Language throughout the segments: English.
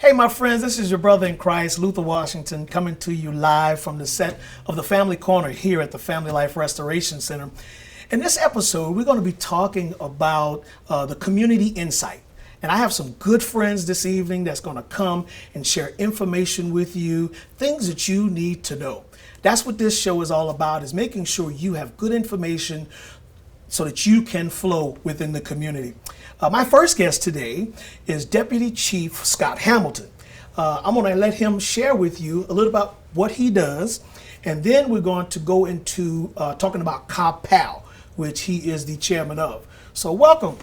Hey, my friends, this is your brother in Christ, Luther Washington, coming to you live from the set of the Family Corner here at the Family Life Restoration Center. In this episode, we're going to be talking about the community insight. And I have some good friends this evening that's going to come and share information with you, things that you need to know. That's what this show is all about, is making sure you have good information so that you can flow within the community. My first guest today is Deputy Chief Scott Hamilton. I'm going to let him share with you a little about what he does, and then we're going to go into talking about COB-PAL, which he is the chairman of. So welcome.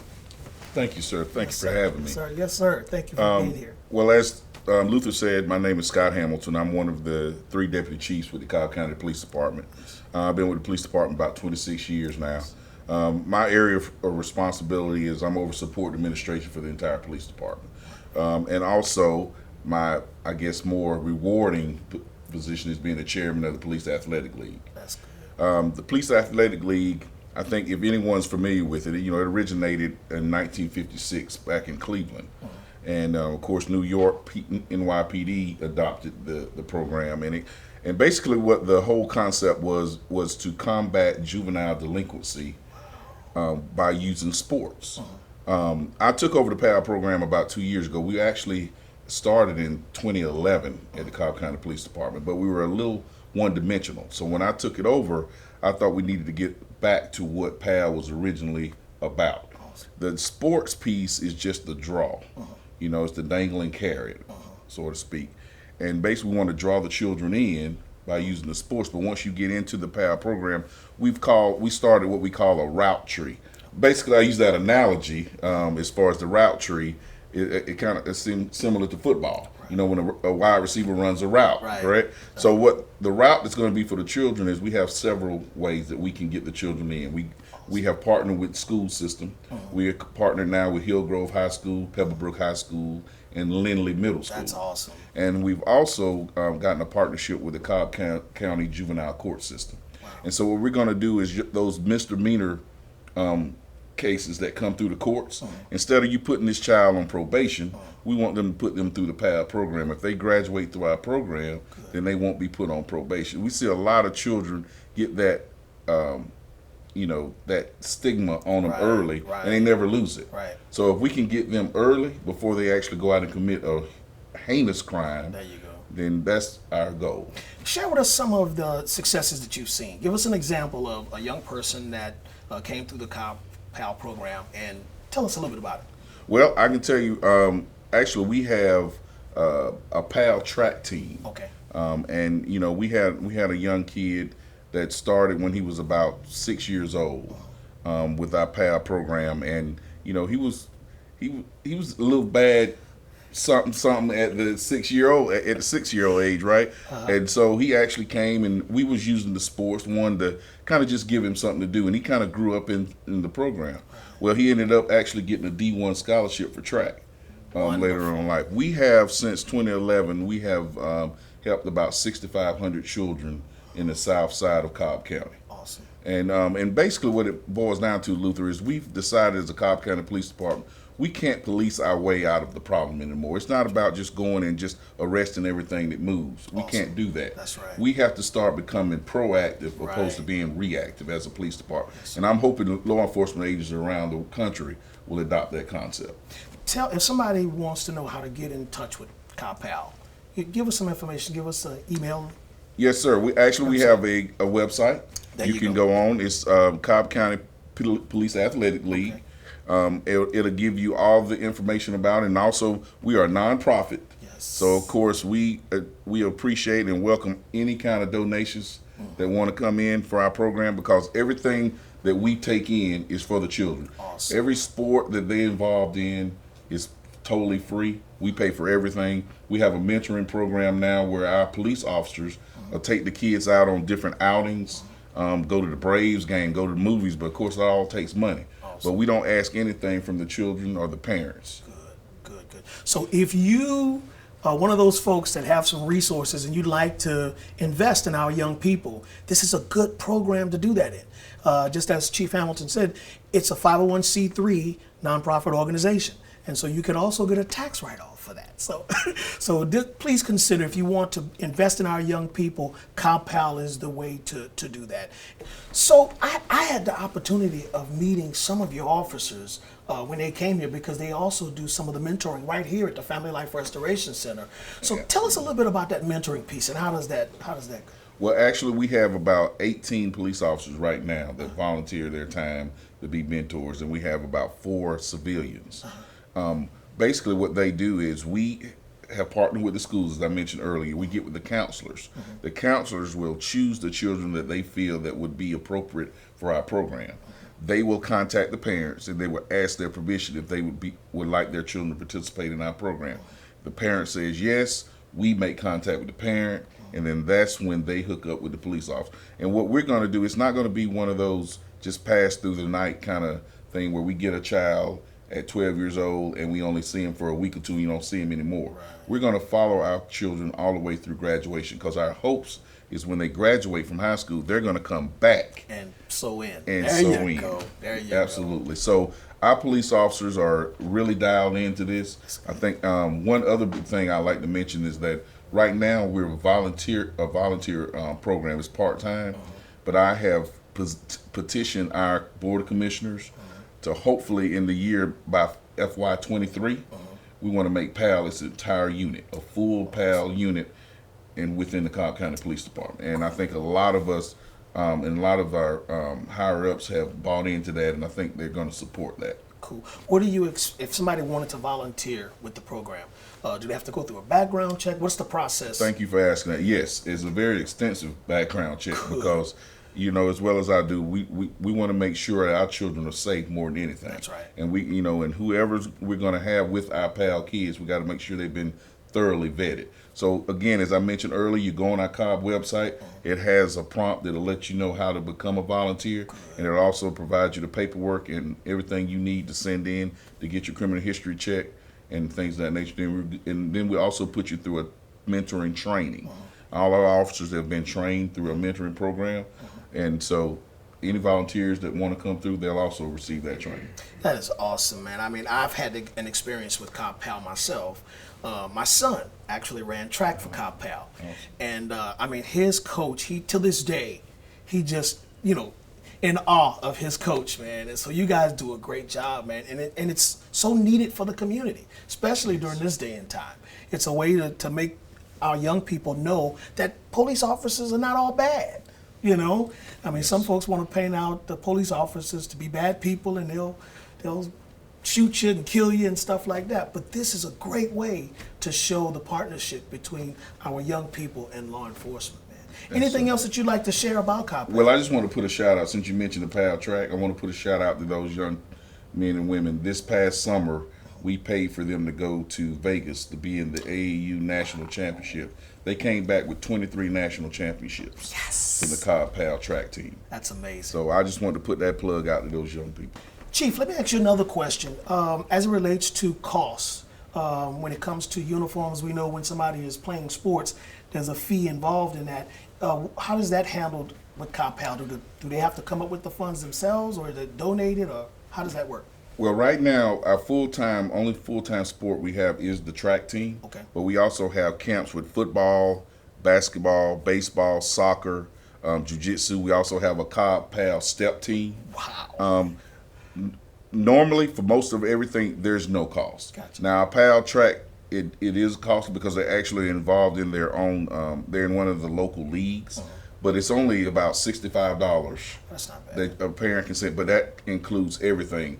Thank you, sir. Thank you for having me. Sir. Yes, sir. Thank you for being here. Well, as Luther said, my name is Scott Hamilton. I'm one of the 3 deputy chiefs with the Cobb County Police Department. I've been with the police department about 26 years now. My area of responsibility is I'm over support administration for the entire police department. And also my, I guess, more rewarding position is being the chairman of the Police Athletic League. That's good. The Police Athletic League, I think if anyone's familiar with it, it originated in 1956 back in Cleveland. And of course, New York NYPD adopted the program, and basically what the whole concept was to combat juvenile delinquency by using sports. I took over the PAL program about 2 years ago. We actually started in 2011 at the Cobb County Police Department, but we were a little one-dimensional. So when I took it over, I thought we needed to get back to what PAL was originally about. The sports piece is just the draw. It's the dangling carrot, so to speak. And basically we want to draw the children in by using the sports, but once you get into the PAL program, we started what we call a route tree. Basically, I use that analogy as far as the route tree. It seems similar to football. When a wide receiver runs a route, right? So what the route that's going to be for the children is we have several ways that we can get the children in. We have partnered with school system. We are partnered now with Hillgrove High School, Pebblebrook High School, and Lindley Middle School. That's awesome. And we've also gotten a partnership with the Cobb County Juvenile Court System. Wow. And so what we're going to do is those misdemeanor cases that come through the courts, instead of you putting this child on probation, we want them to put them through the PAL program. If they graduate through our program, then they won't be put on probation. We see a lot of children get that that stigma on them early, and they never lose it. Right. So if we can get them early before they actually go out and commit a heinous crime, there you go, then that's our goal. Share with us some of the successes that you've seen. Give us an example of a young person that came through the COB-PAL program, and tell us a little bit about it. Well, I can tell you, actually we have a PAL track team. Okay. And we had a young kid that started when he was about 6 years old with our PAL program, and he was a little bad something at the 6-year-old age, right? And so he actually came, and we was using the sports, wanted to kind of just give him something to do, and he kind of grew up in the program. Well, he ended up actually getting a D1 scholarship for track later on in life. We have, since 2011, we have helped about 6,500 children in the south side of Cobb County. Awesome. And basically what it boils down to, Luther, is we've decided as a Cobb County Police Department, we can't police our way out of the problem anymore. It's not about just going and just arresting everything that moves. We can't do that. That's right. We have to start becoming proactive opposed to being reactive as a police department. And I'm hoping law enforcement agencies around the country will adopt that concept. If somebody wants to know how to get in touch with COB-PAL, give us some information. Give us an email. Yes, sir. We have a website. You can go on. It's Cobb County Police Athletic League. Okay. It'll give you all the information about it, and also we are a nonprofit. Yes. So of course we appreciate and welcome any kind of donations that want to come in for our program, because everything that we take in is for the children. Awesome. Every sport that they're involved in is totally free. We pay for everything. We have a mentoring program now where our police officers take the kids out on different outings, go to the Braves game, go to the movies, but of course it all takes money. Awesome. But we don't ask anything from the children or the parents. Good. So if you are one of those folks that have some resources and you'd like to invest in our young people, this is a good program to do that in. Just as Chief Hamilton said, it's a 501c3 nonprofit organization. And so you can also get a tax write-off for that. So, please consider, if you want to invest in our young people, CalPAL is the way to do that. So I had the opportunity of meeting some of your officers when they came here, because they also do some of the mentoring right here at the Family Life Restoration Center. So tell us a little bit about that mentoring piece, and how does that go? Well, actually, we have about 18 police officers right now that volunteer their time to be mentors, and we have about 4 civilians. Basically, what they do is we have partnered with the schools, as I mentioned earlier. We get with the counselors. The counselors will choose the children that they feel that would be appropriate for our program. They will contact the parents, and they will ask their permission if they would like their children to participate in our program. The parent says yes, we make contact with the parent, and then that's when they hook up with the police officer. And what we're going to do, it's not going to be one of those just pass through the night kind of thing where we get a child at 12 years old and we only see him for a week or two and you don't see him anymore. Right. We're going to follow our children all the way through graduation, because our hopes is when they graduate from high school, they're going to come back and sew in. There you go. Absolutely. So our police officers are really dialed into this. I think one other big thing I like to mention is that right now we're a volunteer program. It's part-time, but I have petitioned our board of commissioners to hopefully in the year by FY23, we want to make PAL its entire unit, a full PAL unit, and within the Cobb County Police Department. And I think a lot of us and a lot of our higher ups have bought into that, and I think they're going to support that. Cool. What do you, if somebody wanted to volunteer with the program, do they have to go through a background check? What's the process? Thank you for asking that. Yes, it's a very extensive background check, because as well as I do, we want to make sure that our children are safe more than anything. That's right. And and whoever we're going to have with our PAL kids, we got to make sure they've been thoroughly vetted. So again, as I mentioned earlier, you go on our Cobb website, it has a prompt that'll let you know how to become a volunteer, and it'll also provide you the paperwork and everything you need to send in to get your criminal history check and things of that nature. And then we also put you through a mentoring training. All our officers have been trained through a mentoring program. And so any volunteers that want to come through, they'll also receive that training. That is awesome, man. I mean, I've had an experience with CalPAL myself. My son actually ran track for CalPAL. And I mean, his coach, to this day, he just, in awe of his coach, man. And so you guys do a great job, man. And it's so needed for the community, especially during this day and time. It's a way to make our young people know that police officers are not all bad. I mean, some folks want to paint out the police officers to be bad people, and they'll shoot you and kill you and stuff like that. But this is a great way to show the partnership between our young people and law enforcement, man. Anything else that you'd like to share about CalPAL? Well, I just want to put a shout out, since you mentioned the PAL track, I want to put a shout out to those young men and women. This past summer, we paid for them to go to Vegas to be in the AAU National Championship. They came back with 23 national championships from the Cobb PAL track team. That's amazing. So I just wanted to put that plug out to those young people. Chief, let me ask you another question. As it relates to costs, when it comes to uniforms, we know when somebody is playing sports, there's a fee involved in that. How is that handled with CalPAL? Do they have to come up with the funds themselves, or is it donated, or how does that work? Well, right now, our only full-time sport we have is the track team. Okay. But we also have camps with football, basketball, baseball, soccer, jiu-jitsu. We also have a Cobb PAL step team. Wow. Normally, for most of everything, there's no cost. Gotcha. Now, our PAL track, it is costly because they're actually involved in their own, they're in one of the local leagues. But it's only about $65. That's not bad. That a parent can say, but that includes everything.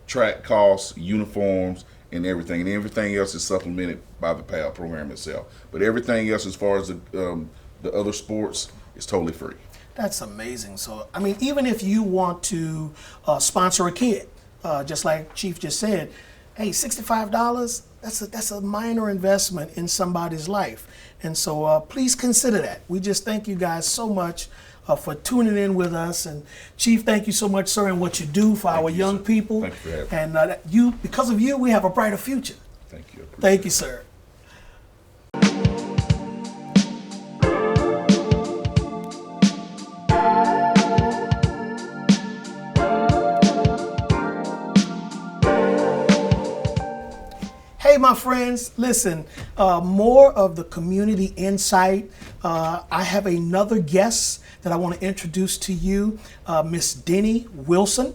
Track costs, uniforms, and everything. And everything else is supplemented by the PAL program itself. But everything else, as far as the other sports, is totally free. That's amazing. So, I mean, even if you want to sponsor a kid, just like Chief just said, hey, $65, that's a minor investment in somebody's life. And so please consider that. We just thank you guys so much for tuning in with us. And Chief, thank you so much, sir, and what you do for our young people. Thank you for having me. And because of you, we have a brighter future. Thank you. Thank you, sir. Okay, my friends, listen, more of the community insight. I have another guest that I want to introduce to you, Miss Denny Wilson.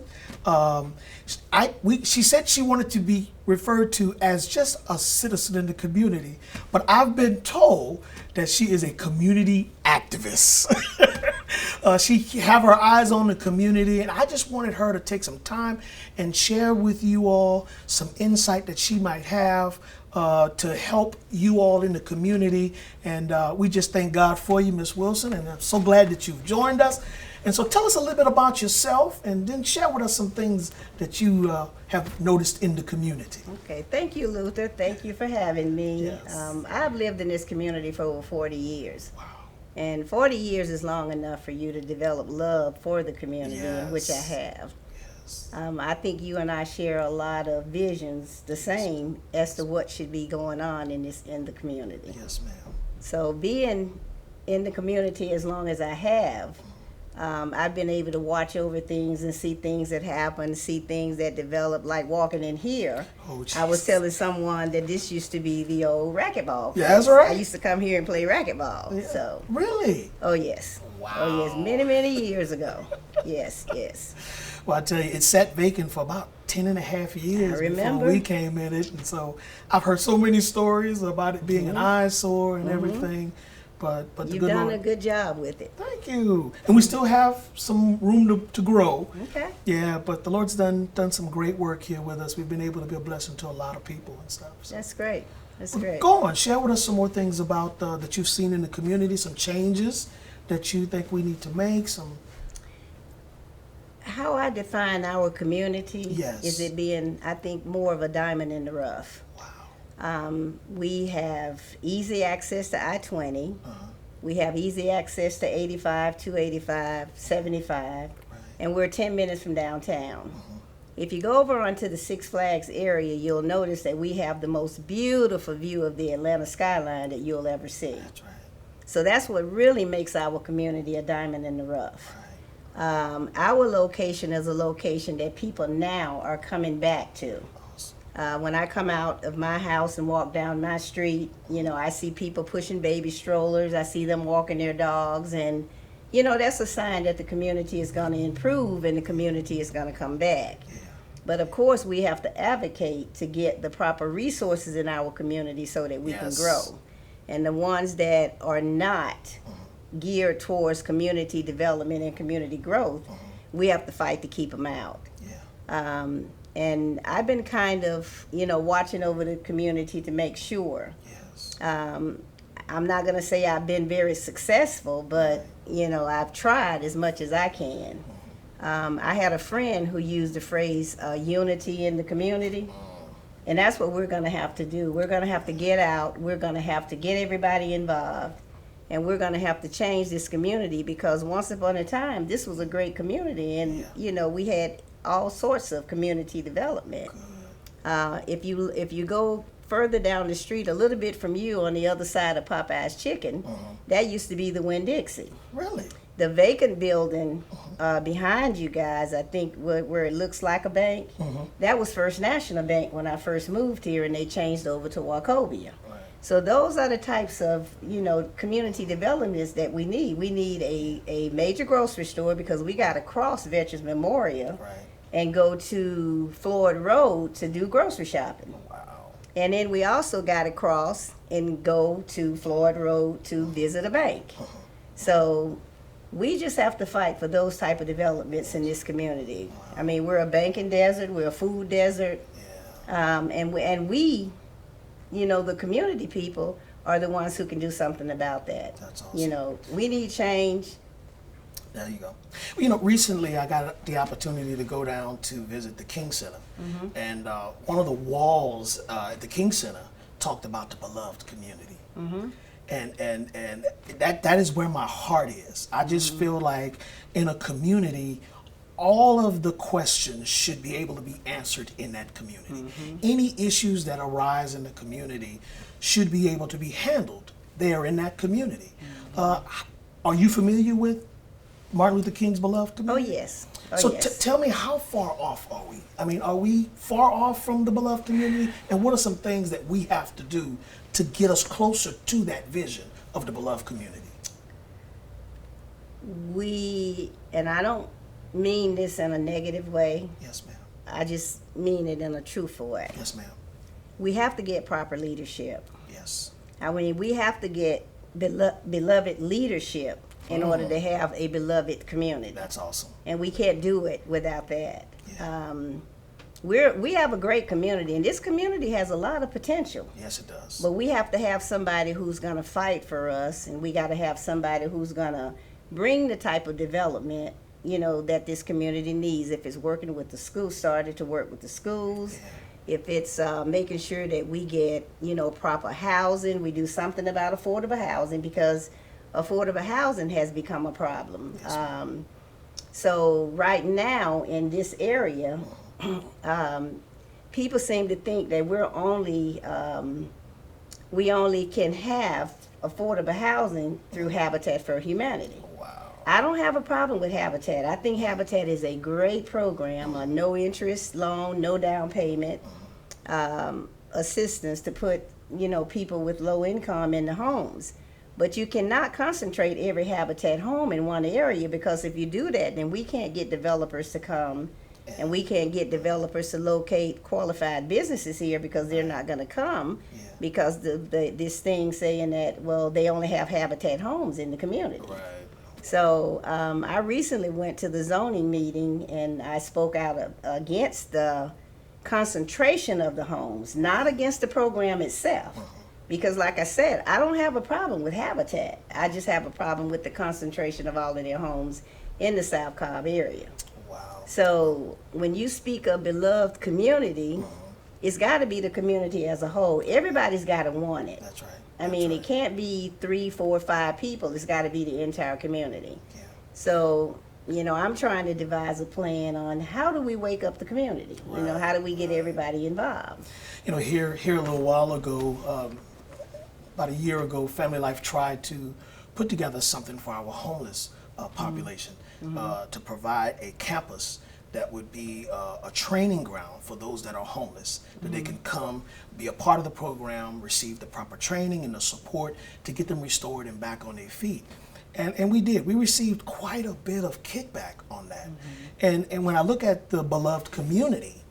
She said she wanted to be referred to as just a citizen in the community, but I've been told that she is a community activist. She have her eyes on the community, and I just wanted her to take some time and share with you all some insight that she might have to help you all in the community. And we just thank God for you, Miss Wilson, and I'm so glad that you've joined us. And so tell us a little bit about yourself, and then share with us some things that you have noticed in the community. Okay, thank you, Luther. Thank you for having me. Yes. I've lived in this community for over 40 years. Wow. And 40 years is long enough for you to develop love for the community, Yes. which I have. Yes. I think you and I share a lot of visions, the same, as to what should be going on in the community. Yes, ma'am. So being in the community as long as I have, I've been able to watch over things and see things that happen, see things that develop, like walking in here. Oh, I was Jesus. telling someone that this used to be the old racquetball. Yeah, that's place. right. I used to come here and play racquetball. Yeah. So, Really? oh yes. Wow. Oh yes, many, many years ago. Yes, yes. Well, I tell you, it sat vacant for about 10 and a half years I before remember. we came in it. And so I've heard so many stories about it being an eyesore and everything. But the You've good done Lord, a good job with it. thank you. And we still have some room to grow. Okay. Yeah, but the Lord's done some great work here with us. We've been able to be a blessing to a lot of people and stuff. So. That's great. That's great. Go on, share with us some more things about that you've seen in the community, some changes that you think we need to make, some. How I define our community Yes. is it being, I think, more of a diamond in the rough. Wow. We have easy access to I-20. Uh-huh. We have easy access to 85, 285, 75, and we're 10 minutes from downtown. If you go over onto the Six Flags area, you'll notice that we have the most beautiful view of the Atlanta skyline that you'll ever see. That's right. So that's what really makes our community a diamond in the rough. Right. Our location is a location that people now are coming back to. Awesome. When I come out of my house and walk down my street, I see people pushing baby strollers. I see them walking their dogs. And, that's a sign that the community is going to improve and the community is going to come back. Yeah. But, of course, we have to advocate to get the proper resources in our community so that we can Yes. grow. And the ones that are not geared towards community development and community growth, we have to fight to keep them out. Yeah. And I've been kind of, watching over the community to make sure. Yes. I'm not going to say I've been very successful, but, I've tried as much as I can. I had a friend who used the phrase unity in the community. And that's what we're going to have to do. We're going to have to get out. We're going to have to get everybody involved. And we're going to have to change this community because once upon a time, this was a great community. And, we had all sorts of community development. If you go further down the street a little bit from you on the other side of Popeye's Chicken, that used to be the Winn-Dixie. Really? The vacant building behind you guys, I think where it looks like a bank, that was First National Bank when I first moved here, and they changed over to Wachovia. Right. So those are the types of community developments that we need. We need a major grocery store because we got to cross Veterans Memorial Right. and go to Floyd Road to do grocery shopping. Wow. And then we also got to cross and go to Floyd Road to visit a bank. So we just have to fight for those type of developments in this community. I mean, we're a banking desert, we're a food desert, Yeah. and we, the community people are the ones who can do something about that. That's awesome. We need change. There you go. Well, recently I got the opportunity to go down to visit the King Center, and one of the walls at the King Center talked about the beloved community, and that is where my heart is. I just feel like in a community, all of the questions should be able to be answered in that community. Any issues that arise in the community should be able to be handled there in that community. Are you familiar with Martin Luther King's beloved Oh, community? yes. Oh, So yes. tell me, how far off are we? I mean, are we far off from the beloved community? And what are some things that we have to do to get us closer to that vision of the beloved community? And I don't mean this in a negative way. Yes, ma'am. I just mean it in a truthful way. Yes, ma'am. We have to get proper leadership. Yes. I mean, we have to get beloved leadership in order to have a beloved community. That's awesome. And we can't do it without that. Yeah. We have a great community, and this community has a lot of potential. Yes, it does. But we have to have somebody who's going to fight for us, and we got to have somebody who's going to bring the type of development, that this community needs. If it's working with the school, started to work with the schools. Yeah. If it's making sure that we get, proper housing, we do something about affordable housing, because affordable housing has become a problem. Yes, ma'am. So right now in this area, people seem to think that we only can have affordable housing through Habitat for Humanity. Wow. I don't have a problem with Habitat. I think Habitat is a great program, a no interest loan, no down payment assistance to put, people with low income in the homes. But you cannot concentrate every Habitat home in one area, because if you do that, then we can't get developers to come, and we can't get developers to locate qualified businesses here, because they're not going to come, because this thing saying that, well, they only have Habitat homes in the community. Right. So I recently went to the zoning meeting, and I spoke out against the concentration of the homes, not against the program itself. Because like I said, I don't have a problem with Habitat. I just have a problem with the concentration of all of their homes in the South Cobb area. Wow. So when you speak of beloved community, it's got to be the community as a whole. Everybody's got to want it. That's right. I mean, it can't be 3, 4, 5 people. It's got to be the entire community. Yeah. So, I'm trying to devise a plan on how do we wake up the community? Right. How do we get everybody involved? Here a little while ago, about a year ago, Family Life tried to put together something for our homeless population to provide a campus that would be a training ground for those that are homeless, that they can come, be a part of the program, receive the proper training and the support to get them restored and back on their feet. And we did. We received quite a bit of kickback on that. And when I look at the beloved community,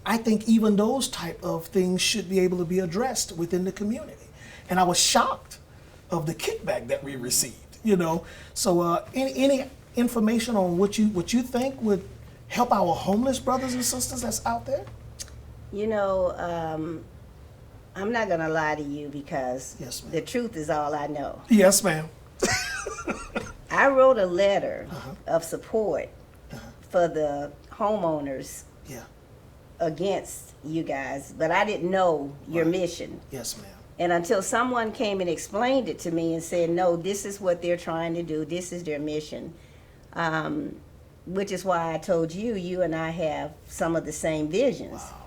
I think even those type of things should be able to be addressed within the community. And I was shocked of the kickback that we received, So any information on what you think would help our homeless brothers and sisters that's out there? I'm not going to lie to you, because Yes, ma'am. the truth is all I know. Yes, ma'am. I wrote a letter of support for the homeowners Yeah. against you guys, but I didn't know your mission. Yes, ma'am. And until someone came and explained it to me and said, no, this is what they're trying to do, this is their mission, which is why I told you and I have some of the same visions. Wow.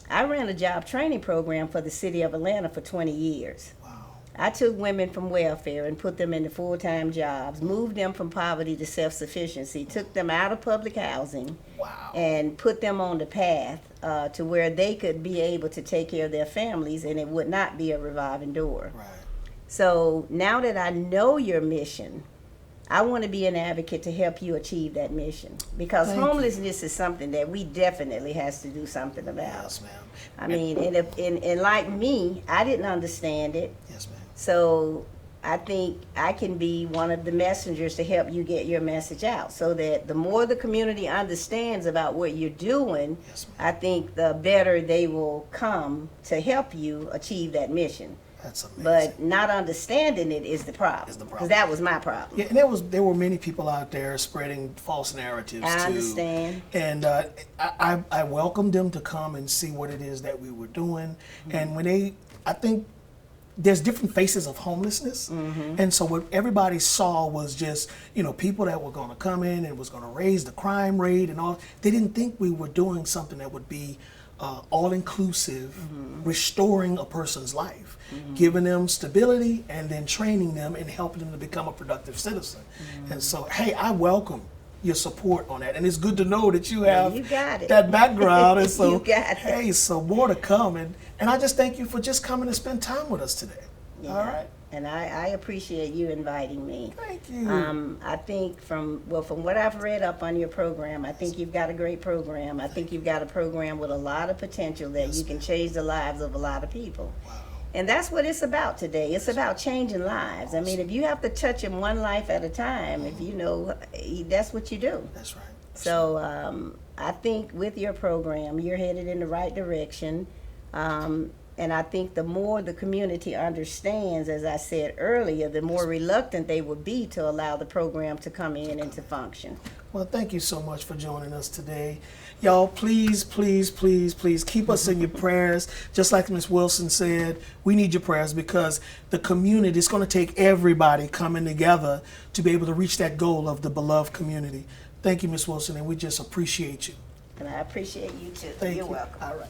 I ran a job training program for the city of Atlanta for 20 years. Wow. I took women from welfare and put them into full-time jobs, moved them from poverty to self-sufficiency, took them out of public housing, Wow. and put them on the path to where they could be able to take care of their families, and it would not be a revolving door. Right. So now that I know your mission, I want to be an advocate to help you achieve that mission, because Thank you. homelessness is something that we definitely has to do something about. Yes, ma'am. I mean, and like me, I didn't understand it. Yes, ma'am. So I think I can be one of the messengers to help you get your message out, so that the more the community understands about what you're doing, Yes, I think the better they will come to help you achieve that mission. That's amazing. But not understanding it is the problem. Is the Because problem. that was my problem. Yeah, and there were many people out there spreading false narratives I too. understand. And I welcomed them to come and see what it is that we were doing. And when I think there's different faces of homelessness. And so what everybody saw was just, people that were going to come in and was going to raise the crime rate and all. They didn't think we were doing something that would be all-inclusive, restoring a person's life, giving them stability, and then training them and helping them to become a productive citizen. And so, hey, I welcome your support on that, and it's good to know that you have You got it. that background. And so, You got it. hey, so more to come, and I just thank you for just coming and spend time with us today. Yeah. All right, And I appreciate you inviting me. thank you. I think from what I've read up on your program, I think you've got a great program. I think you've got a program with a lot of potential that you can change the lives of a lot of people. And that's what it's about today. It's about changing lives. I mean, if you have to touch them one life at a time, if you know, that's what you do. That's right. So I think with your program, you're headed in the right direction. And I think the more the community understands, as I said earlier, the more reluctant they would be to allow the program to come in and to function. Well, thank you so much for joining us today. Y'all, please, please, please, please keep us in your prayers. Just like Ms. Wilson said, we need your prayers because the community, it's going to take everybody coming together to be able to reach that goal of the beloved community. Thank you, Ms. Wilson, and we just appreciate you. And I appreciate you too. Thank You're you. welcome. All right.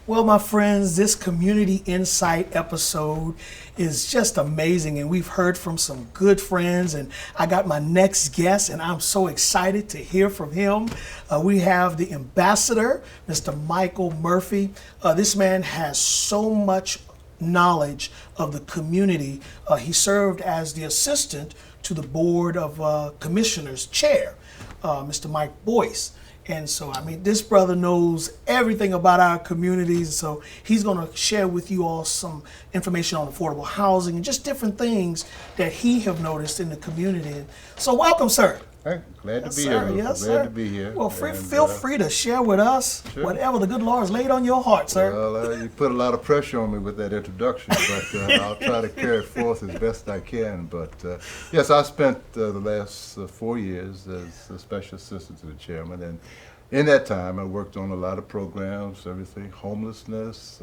Well, my friends, this Community Insight episode is just amazing, and we've heard from some good friends, and I got my next guest, and I'm so excited to hear from him. We have the ambassador, Mr. Michael Murphy. This man has so much knowledge of the community. He served as the assistant to the Board of Commissioners chair, Mr. Mike Boyce. And so, I mean, this brother knows everything about our communities. So he's going to share with you all some information on affordable housing and just different things that he have noticed in the community. So welcome, sir. Hey, glad to be Sir, here. yes, Glad sir. to be here. Well, And, feel free to share with us Sure. whatever the good Lord has laid on your heart, sir. Well, you put a lot of pressure on me with that introduction, but I'll try to carry it forth as best I can. But yes, I spent the last 4 years as a special assistant to the chairman, and in that time I worked on a lot of programs, everything, homelessness,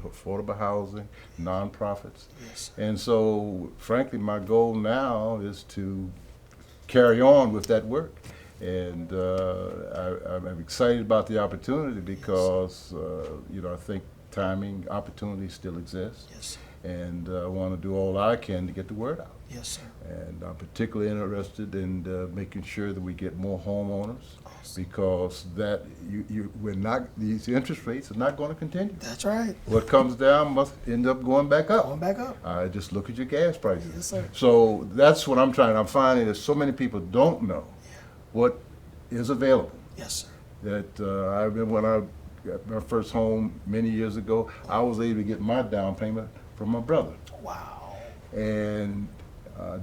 affordable housing, nonprofits. Yes. And so, frankly, my goal now is to carry on with that work. And I'm excited about the opportunity because, I think timing, opportunity still exists. Yes. And I want to do all I can to get the word out. Yes, sir. And I'm particularly interested in making sure that we get more homeowners, because that we're not, these interest rates are not going to continue. That's right. What comes down must end up going back up. Going back up. Just look at your gas prices. Yes, sir. So that's what I'm finding that so many people don't know what is available. Yes, sir. That I remember when I got my first home many years ago, I was able to get my down payment from my brother. Wow. And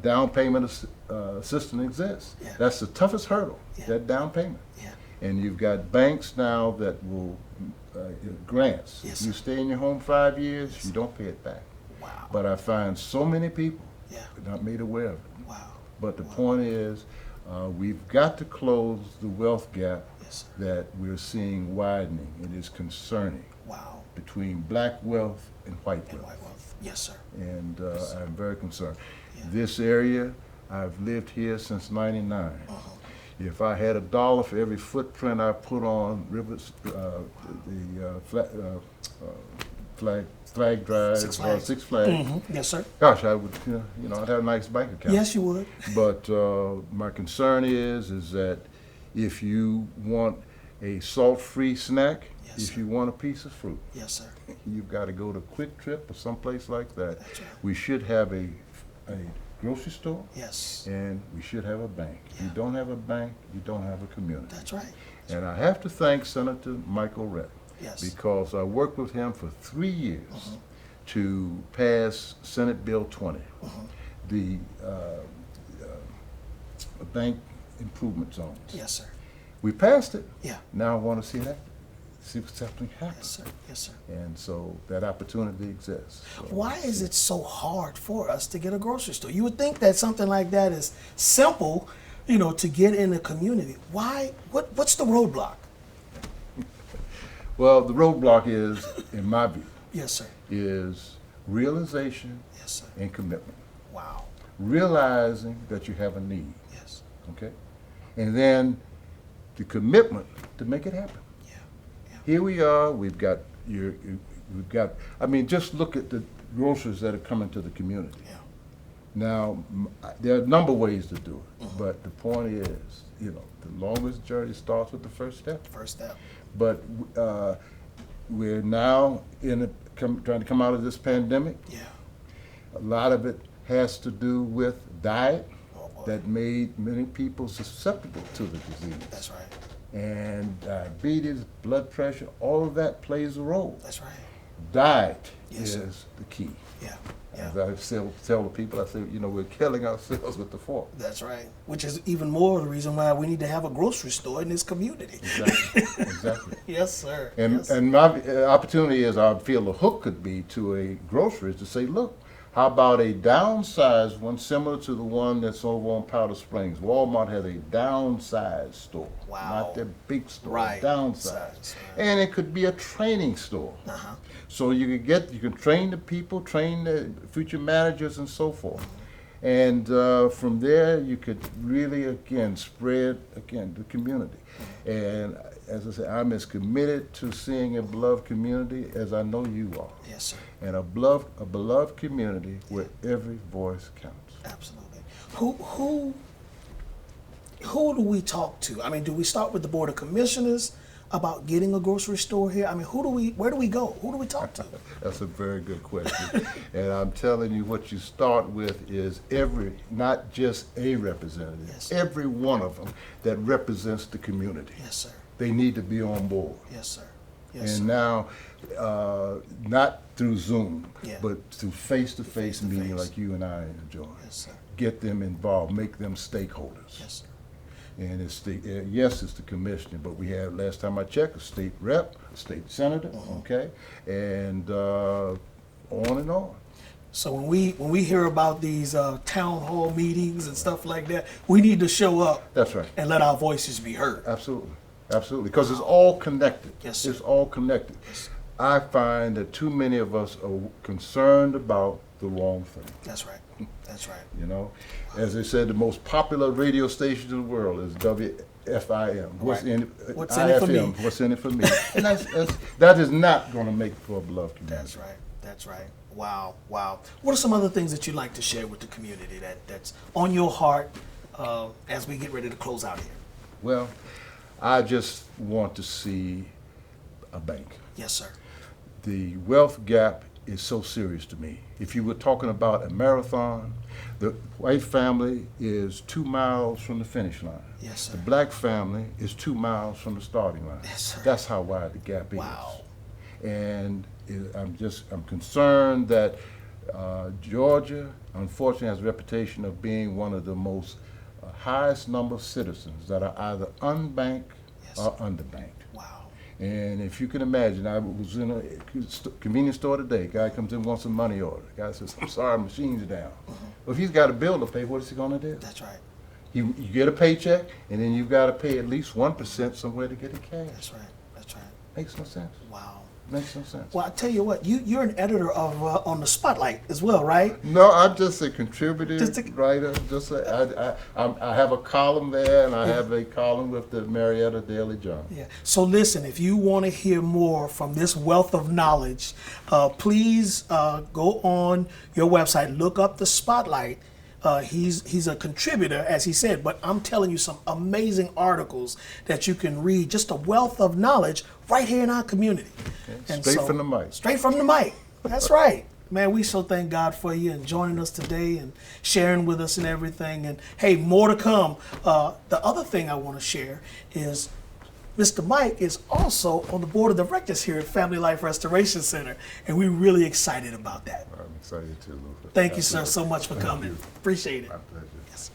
down payment assistance exists. Yeah. That's the toughest hurdle, Yeah. that down payment. Yeah. And you've got banks now that will grants. Yes, If you sir. stay in your home 5 years, you don't pay it back. Wow. But I find so many people Yeah. not made aware of it. Wow. But the point is, we've got to close the wealth gap Yes, sir. that we're seeing widening. It is concerning Wow. between black wealth and white And wealth. white wealth. Yes, sir. And I'm very concerned. Yeah. This area, I've lived here since '99. Uh-huh. If I had $1 for every footprint I put on Rivers, flag drive, Six Flags. Six Flags, Mhm. Yes, sir. gosh, I would, I'd have a nice bank account. Yes, you would. But my concern is that if you want a salt-free snack, Yes, if sir. you want a piece of fruit, Yes, sir. you've got to go to Quick Trip or someplace like that. That's right. We should have a grocery store, Yes. and we should have a bank. If you Yeah. don't have a bank, you don't have a community. That's right. And I have to thank Senator Michael Rett, Yes. because I worked with him for 3 years to pass Senate Bill 20, the bank improvement zones. Yes, sir. We passed it. Yeah. Now I want to see something happen. Yes, sir. Yes, sir. And so that opportunity exists. So Why is it so hard for us to get a grocery store? You would think that something like that is simple, to get in a community. Why? What's the roadblock? Well, the roadblock is, in my view, Yes, sir. is realization Yes, sir. and commitment. Wow. Realizing that you have a need, Yes. okay? And then the commitment to make it happen. Yeah. Yeah. Here we are, I mean, just look at the groceries that are coming to the community. Yeah. Now, there are a number of ways to do it, but the point is, the longest journey starts with the first step. First step. But we're now trying to come out of this pandemic. Yeah. A lot of it has to do with diet Oh, boy. that made many people susceptible to the disease. That's right. And diabetes, blood pressure, all of that plays a role. That's right. Diet Yes, sir. is the key. Yeah. As Yeah. I tell the people, I say, we're killing ourselves with the fork. That's right. Which is even more the reason why we need to have a grocery store in this community. Exactly. Exactly. Yes, sir. And Yes. and my opportunity is, I feel the hook could be to a grocery is to say, look, how about a downsized one similar to the one that's over on Powder Springs? Walmart has a downsized store, Wow. not their big store, Right. downsized. Size, And it could be a training store. Uh-huh. So you can train the people, train the future managers and so forth. And from there, you could really, spread, the community. And as I say, I'm as committed to seeing a beloved community as I know you are. Yes, sir. And a beloved community where every voice counts. Absolutely. Who do we talk to? I mean, do we start with the Board of Commissioners about getting a grocery store here? I mean, where do we go? Who do we talk to? That's a very good question. And I'm telling you, what you start with is not just a representative, Yes. every one of them that represents the community. Yes, sir. They need to be on board. Yes, sir. Yes, And sir. now, not through Zoom, Yeah. but through face-to-face meeting Face-to-face. like you and I enjoy. Yes, sir. Get them involved, make them stakeholders. Yes, sir. And it's it's the commissioner, but we had, last time I checked, a state rep, a state senator, okay, and on and on. So when we hear about these town hall meetings and stuff like that, we need to show up That's right. and let our voices be heard. Absolutely, absolutely, because it's all connected. Yes, sir. It's all connected. Yes. I find that too many of us are concerned about the wrong thing. That's right. That's right. As they said, the most popular radio station in the world is WFIM. What's in IFM, it for me? What's in it for me? And that is not going to make for a beloved community. That's right. That's right. Wow. Wow. What are some other things that you'd like to share with the community that's on your heart as we get ready to close out here? Well, I just want to see a bank. Yes, sir. The wealth gap is so serious to me. If you were talking about a marathon, the white family is 2 miles from the finish line. Yes, sir. The black family is 2 miles from the starting line. Yes, sir. That's how wide the gap Wow. is. And I'm concerned that Georgia, unfortunately, has a reputation of being one of the most highest number of citizens that are either unbanked Yes, or underbanked. Wow. And if you can imagine, I was in a convenience store today. Guy comes in, wants a money order. Guy says, "I'm sorry, machine's down." Well, if he's got a bill to pay, what is he going to do? That's right. You get a paycheck, and then you've got to pay at least 1% somewhere to get it cash. That's right. That's right. Makes no sense. Wow. Makes no sense. Well, I tell you what, you're an editor of on the Spotlight as well, right? No, I'm just a contributor, Just a- writer. I have a column there, and I have a column with the Marietta Daily Journal. Yeah. So listen, if you want to hear more from this wealth of knowledge, please go on your website, look up the Spotlight. He's a contributor, as he said, but I'm telling you some amazing articles that you can read. Just a wealth of knowledge right here in our community. And Straight from the mic. Straight from the mic. That's right. Man, we so thank God for you and joining us today and sharing with us and everything. And hey, more to come. The other thing I want to share is Mr. Mike is also on the board of directors here at Family Life Restoration Center, and we're really excited about that. I'm excited too, Luther. Thank you, sir, so much for coming. Appreciate it. My pleasure. Yes.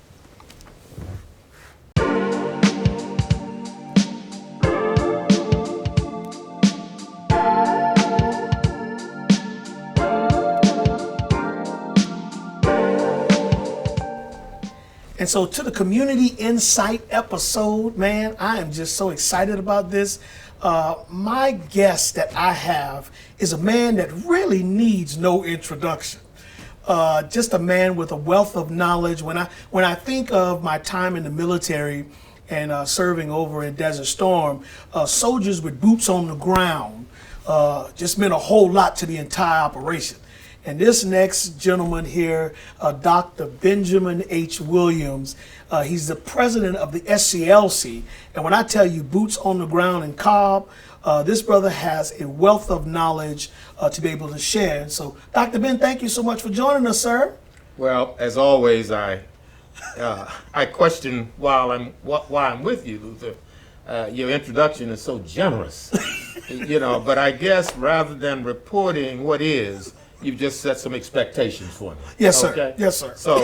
And so to the Community Insight episode, man, I am just so excited about this. My guest that I have is a man that really needs no introduction. Just a man with a wealth of knowledge. When I think of my time in the military and serving over in Desert Storm, soldiers with boots on the ground just meant a whole lot to the entire operation. And this next gentleman here, Dr. Benjamin H. Williams, he's the president of the SCLC. And when I tell you boots on the ground in Cobb, this brother has a wealth of knowledge to be able to share. And so, Dr. Ben, thank you so much for joining us, sir. Well, as always, I question why I'm with you, Luther. Your introduction is so generous, But I guess rather than reporting what is, you've just set some expectations for me. Yes, sir. Okay? Yes, sir. So,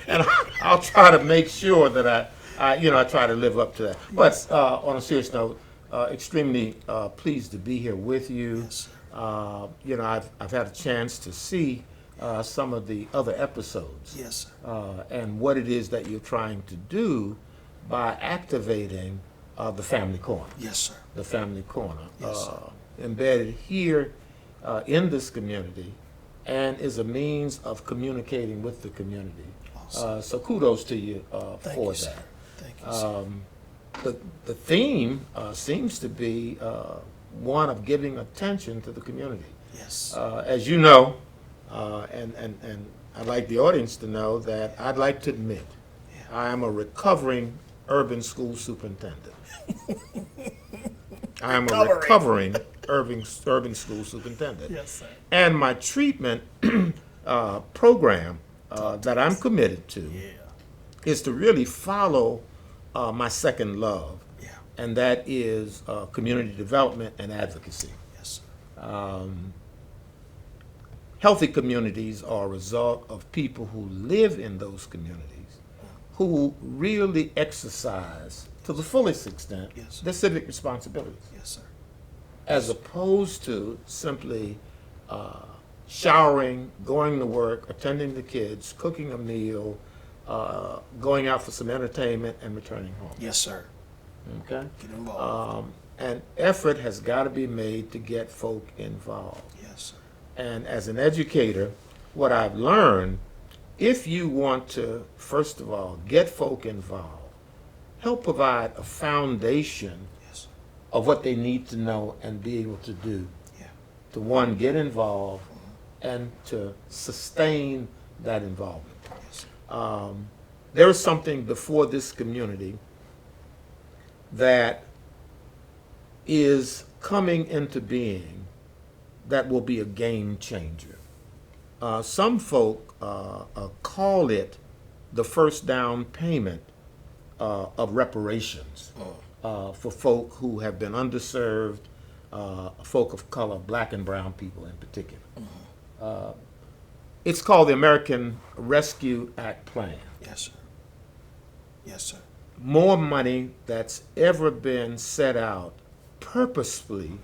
and I'll try to make sure that I try to live up to that. But on a serious note, extremely pleased to be here with you. Yes, I've had a chance to see some of the other episodes. Yes, sir. And what it is that you're trying to do by activating the Family Corner. Yes, sir. The Family Corner, Yes, sir. embedded here in this community, and is a means of communicating with the community. Awesome. So kudos to you Thank for you, sir. that. Thank you, sir. The theme seems to be one of giving attention to the community. Yes. As you know, and I'd like the audience to know that I'd like to admit I am a recovering urban school superintendent. I am a recovering urban school superintendent. Yes, sir. And my treatment program that I'm committed to is to really follow my second love, Yeah. and that is community development and advocacy. Yes, sir. Healthy communities are a result of people who live in those communities, who really exercise to the fullest extent Yes, sir. their civic responsibilities, Yes, sir. as opposed to simply showering, going to work, attending the kids, cooking a meal, going out for some entertainment, and returning home. Yes, sir. Okay? Get involved. And effort has got to be made to get folk involved. Yes, sir. And as an educator, what I've learned, if you want to, first of all, get folk involved, help provide a foundation Yes. of what they need to know and be able to do. Yeah. To one, get involved, and to sustain that involvement. Yes. There is something before this community that is coming into being that will be a game changer. Some folk call it the first down payment of reparations for folk who have been underserved, folk of color, black and brown people in particular. It's called the American Rescue Act Plan. Yes, sir. Yes, sir. More money that's ever been set out purposefully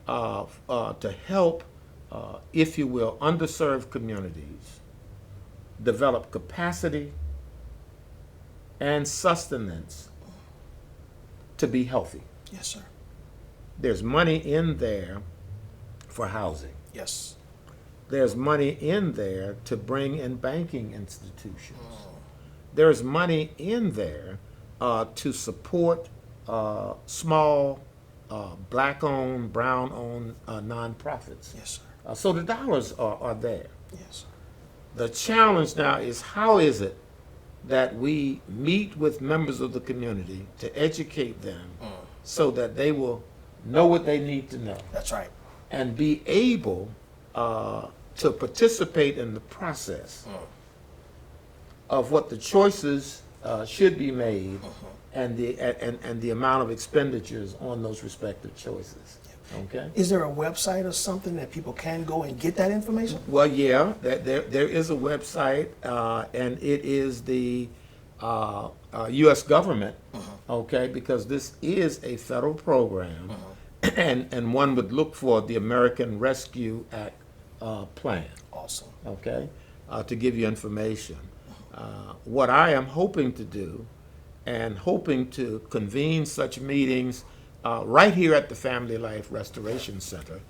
to help, if you will, underserved communities develop capacity and sustenance to be healthy. Yes, sir. There's money in there for housing. Yes. There's money in there to bring in banking institutions. There's money in there to support small black-owned, brown-owned nonprofits. Yes, sir. So the dollars are there. Yes, sir. The challenge now is, how is it that we meet with members of the community to educate them so that they will know what they need to know That's right. and be able to participate in the process of what the choices should be made and the amount of expenditures on those respective choices. Okay? Is there a website or something that people can go and get that information? Well, yeah, there is a website, and it is the U.S. government, okay, because this is a federal program, and one would look for the American Rescue Act plan, Awesome. okay, to give you information. What I am hoping to do, and hoping to convene such meetings right here at the Family Life Restoration Center,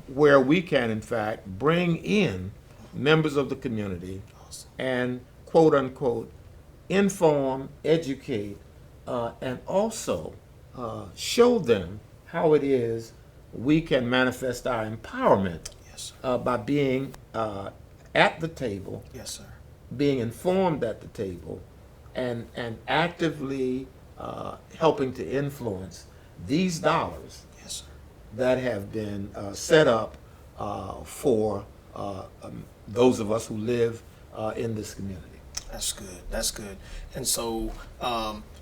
where we can, in fact, bring in members of the community and, quote unquote, inform, educate, and also show them how it is we can manifest our empowerment Yes, sir. by being at the table, Yes, sir. being informed at the table, and actively helping to influence these dollars Yes, sir. that have been set up for those of us who live in this community. That's good. That's good. And so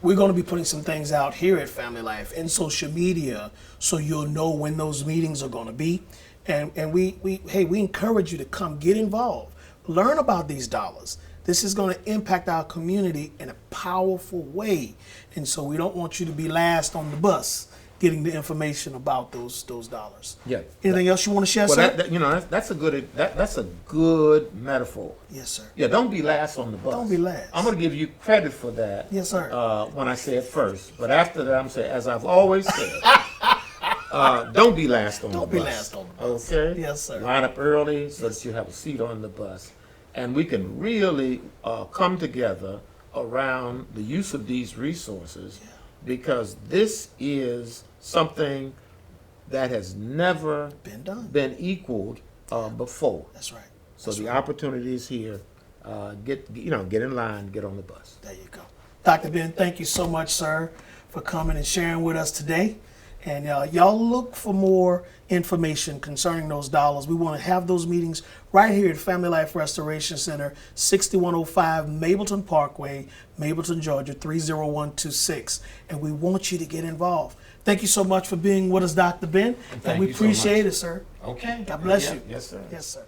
we're going to be putting some things out here at Family Life in social media, so you'll know when those meetings are going to be. And we encourage you to come get involved, learn about these dollars. This is going to impact our community in a powerful way. And so we don't want you to be last on the bus getting the information about those dollars. Yeah. Anything else you want to share, Well, sir? that's a good metaphor. Yes, sir. Yeah, don't be last on the bus. Don't be last. I'm going to give you credit for that. Yes, sir. When I say it first, but after that, I'm saying, as I've always said, don't be last on the bus. Don't be last on the bus. Okay. Yes, sir. Line up early so that you have a seat on the bus, and we can really come together around the use of these resources, because this is something that has never Been equaled before. That's right. So the opportunity is here. Get in line, get on the bus. There you go. Dr. Ben, thank you so much, sir, for coming and sharing with us today. And y'all look for more information concerning those dollars. We want to have those meetings right here at Family Life Restoration Center, 6105 Mableton Parkway, Mableton, Georgia, 30126. And we want you to get involved. Thank you so much for being with us, Dr. Ben. And we you so appreciate much. it, sir. Okay. God bless Yeah. you. Yes, sir. Yes, sir.